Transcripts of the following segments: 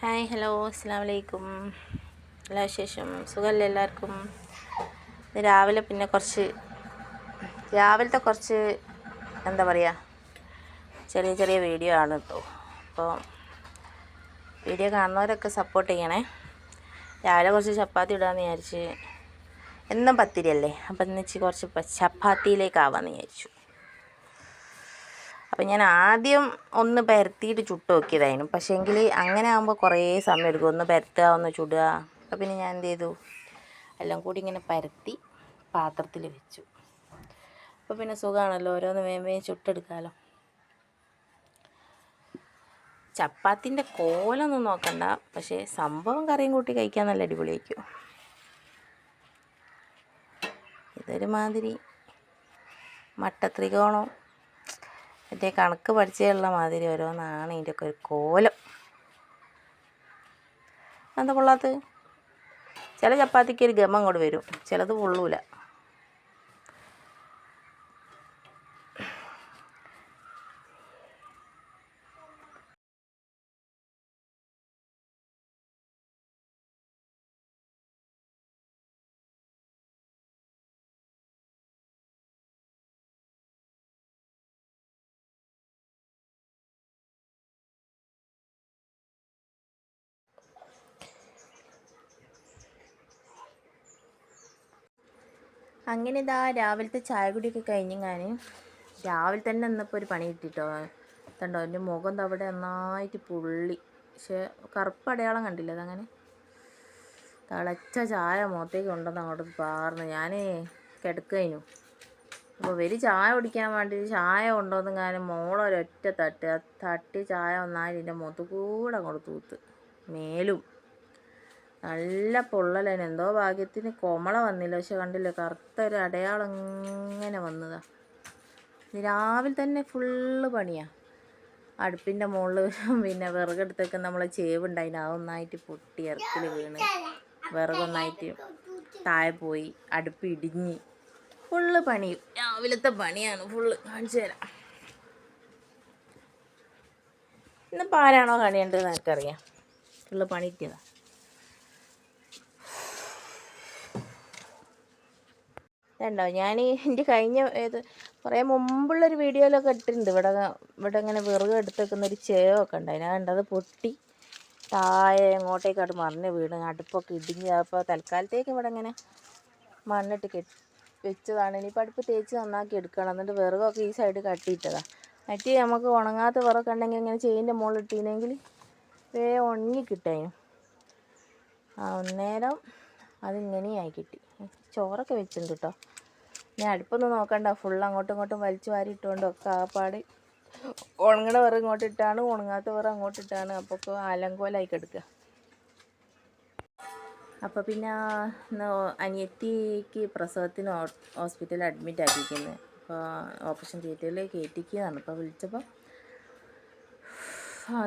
Hi hello അസ്സലാമു അലൈക്കും. എല്ലാ വിശേഷം സുഖമല്ലേ എല്ലാവർക്കും? രാവിലെ പിന്നെ രാവിലത്തെ കുറച്ച് എന്താ പറയുക, ചെറിയ ചെറിയ വീഡിയോ ആണ് കേട്ടോ. അപ്പോൾ വീഡിയോ കാണുന്നവരൊക്കെ സപ്പോർട്ട് ചെയ്യണേ. രാവിലെ കുറച്ച് ചപ്പാത്തി ഇടാമെന്ന് വിചാരിച്ച്. എന്നും പത്തിരിയല്ലേ, അപ്പം ഇന്നിച്ച് കുറച്ച് ചപ്പാത്തിയിലേക്കാവാമെന്ന് വിചാരിച്ചു. അപ്പം ഞാൻ ആദ്യം ഒന്ന് പരത്തിയിട്ട് ചുട്ട് നോക്കിയതായിരുന്നു. പക്ഷേങ്കിൽ അങ്ങനെ ആകുമ്പോൾ കുറേ സമയം എടുക്കും, ഒന്ന് പരത്തുക ഒന്ന് ചുടുക. അപ്പം പിന്നെ ഞാൻ എന്ത് ചെയ്തു, എല്ലാം കൂടി ഇങ്ങനെ പരത്തി പാത്രത്തിൽ വെച്ചു. അപ്പോൾ പിന്നെ സുഖമാണല്ലോ, ഓരോന്ന് വേഗം ചുട്ടെടുക്കാമല്ലോ. ചപ്പാത്തിൻ്റെ കോലൊന്നും നോക്കണ്ട, പക്ഷേ സംഭവം കറിയും കൂട്ടി കഴിക്കാൻ നല്ല അടിപൊളിയായിരിക്കും. ഇതൊരുമാതിരി മട്ടത്രികോണം മറ്റേ കണക്ക് പഠിച്ചുള്ള മാതിരി ഓരോന്നാണ് ഇതിൻ്റെയൊക്കെ ഒരു കോലം. എന്താ പൊള്ളാത്തത്? ചില ചപ്പാത്തിക്ക് ഒരു ഗമ അങ്ങോട്ട് വരും, ചിലത് പൊള്ളൂല. അങ്ങനെ ഇതാ രാവിലത്തെ ചായ കുടിയൊക്കെ കഴിഞ്ഞ് ഞാൻ രാവിലെ തന്നെ ഇന്നിപ്പോൾ ഒരു പണി കിട്ടിട്ടോ. കണ്ടോ, എൻ്റെ മുഖം അവിടെ നന്നായിട്ട് പൊള്ളി. പക്ഷേ കറുപ്പ് അടയാളം കണ്ടില്ല, അതങ്ങനെ തിളച്ച ചായ മുഖത്തേക്ക് കൊണ്ടുവന്ന് അങ്ങോട്ട് പാർന്ന് ഞാൻ കിടക്കുകയായിരുന്നു. അപ്പോൾ ചായ കുടിക്കാൻ വേണ്ടി ചായ കൊണ്ടുവന്ന് ഞാൻ മോളൊരൊറ്റ തട്ടി ചായ ഒന്നായി എൻ്റെ മുഖത്ത് കൂടെ അങ്ങോട്ട് തൂത്ത്. മേലും നല്ല പൊള്ളലേന്. എന്തോ ഭാഗ്യത്തിന് കൊമള വന്നില്ല, പക്ഷെ കണ്ടില്ലേ കറുത്തൊരു അടയാളം ഇങ്ങനെ വന്നതാ. രാവിലെ തന്നെ ഫുള്ള് പണിയാണ്. അടുപ്പിൻ്റെ മുകളിൽ പിന്നെ വിറകെടുത്തൊക്കെ നമ്മളെ ചേവുണ്ടായിന്, അതൊന്നായിട്ട് പൊട്ടി ഇറക്കിൽ വീണ് വിറകൊന്നായിട്ട് താഴെ പോയി, അടുപ്പ് ഇടിഞ്ഞ് ഫുള്ള് പണി. രാവിലത്തെ പണിയാണ് ഫുള്ള്. കാണിച്ചു തരാം. ഇന്നിപ്പോൾ ആരാണോ കണിയേണ്ടതെന്ന് എനിക്കറിയാം. ഫുള്ള് പണി കിട്ടിയതാണ്. ഇതുണ്ടോ, ഞാൻ എൻ്റെ കഴിഞ്ഞ കുറേ മുമ്പുള്ളൊരു വീഡിയോയിലൊക്കെ ഇട്ടിട്ടുണ്ട്. ഇവിടെ ഇങ്ങനെ വിറക് എടുത്ത് വെക്കുന്നൊരു ചേവൊക്കെ ഉണ്ടായി. ഞാൻ കണ്ടത് പൊട്ടി താഴെ എങ്ങോട്ടേക്കാട്ട് മറിഞ്ഞ് വീണ് അടുപ്പൊക്കെ ഇടിഞ്ഞ്. അപ്പോൾ തൽക്കാലത്തേക്ക് ഇവിടെ ഇങ്ങനെ മണ്ണിട്ട് വെച്ചതാണ്. ഇനിയിപ്പോൾ അടുപ്പ് തേച്ച് നന്നാക്കി എടുക്കണം. എന്നിട്ട് വിറകൊക്കെ ഈ സൈഡ് കട്ടിയിട്ടതാണ്. മറ്റേ നമുക്ക് ഉണങ്ങാത്ത വിറകൊക്കെ ഉണ്ടെങ്കിൽ ഇങ്ങനെ ചെയിൻ്റെ മുകളിൽ ഇട്ടില്ലെങ്കിൽ വേഗം ഉണങ്ങി കിട്ടാനും. അന്നേരം അതിങ്ങനെയായി കിട്ടി. ചോറൊക്കെ വെച്ചിട്ടുണ്ട് കേട്ടോ. ഞാൻ അടുപ്പൊന്നും നോക്കണ്ട, ഫുള്ള് അങ്ങോട്ടും ഇങ്ങോട്ടും വലിച്ചു വാരി ഇട്ടുകൊണ്ട് ഒക്കെ ആപ്പാട് ഉണങ്ങണ വിറക് ഇങ്ങോട്ട് ഇട്ടാണ്, ഉണങ്ങാത്ത വിറക് അങ്ങോട്ട് ഇട്ടാണ്. അപ്പോൾ അലങ്കോലായി കിടക്കുക. അപ്പോൾ പിന്നെ അനിയത്തിക്ക് പ്രസവത്തിന് ഹോസ്പിറ്റലിൽ അഡ്മിറ്റ് ആക്കിയിരിക്കുന്നത്. അപ്പോൾ ഓപ്പറേഷൻ തിയേറ്ററിൽ കയറ്റിക്കുന്നതാണ്. ഇപ്പോൾ വിളിച്ചപ്പോൾ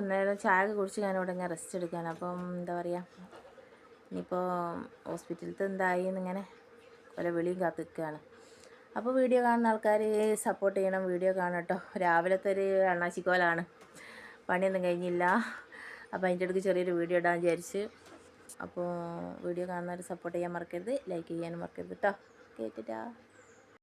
അന്നേരം ചായ കുടിച്ച് ഞാനിവിടെ ഇങ്ങനെ റെസ്റ്റ് എടുക്കാൻ. അപ്പം എന്താ പറയുക, ഇനിയിപ്പോൾ ഹോസ്പിറ്റലിലത്തെ എന്തായി എന്നിങ്ങനെ പല വിളിയും കാത്ത് നിൽക്കുകയാണ്. അപ്പോൾ വീഡിയോ കാണുന്ന ആൾക്കാർ സപ്പോർട്ട് ചെയ്യണം, വീഡിയോ കാണണം കേട്ടോ. രാവിലത്തെ ഒരു അണ്ണാച്ചിക്കോലാണ്, പണിയൊന്നും കഴിഞ്ഞില്ല. അപ്പോൾ അതിൻ്റെ ഇടയ്ക്ക് ചെറിയൊരു വീഡിയോ ഇടാൻ വിചാരിച്ച്. അപ്പോൾ വീഡിയോ കാണുന്നവർ സപ്പോർട്ട് ചെയ്യാൻ മറക്കരുത്, ലൈക്ക് ചെയ്യാനും മറക്കരുത് കേട്ടോ. കേട്ടിട്ടാ.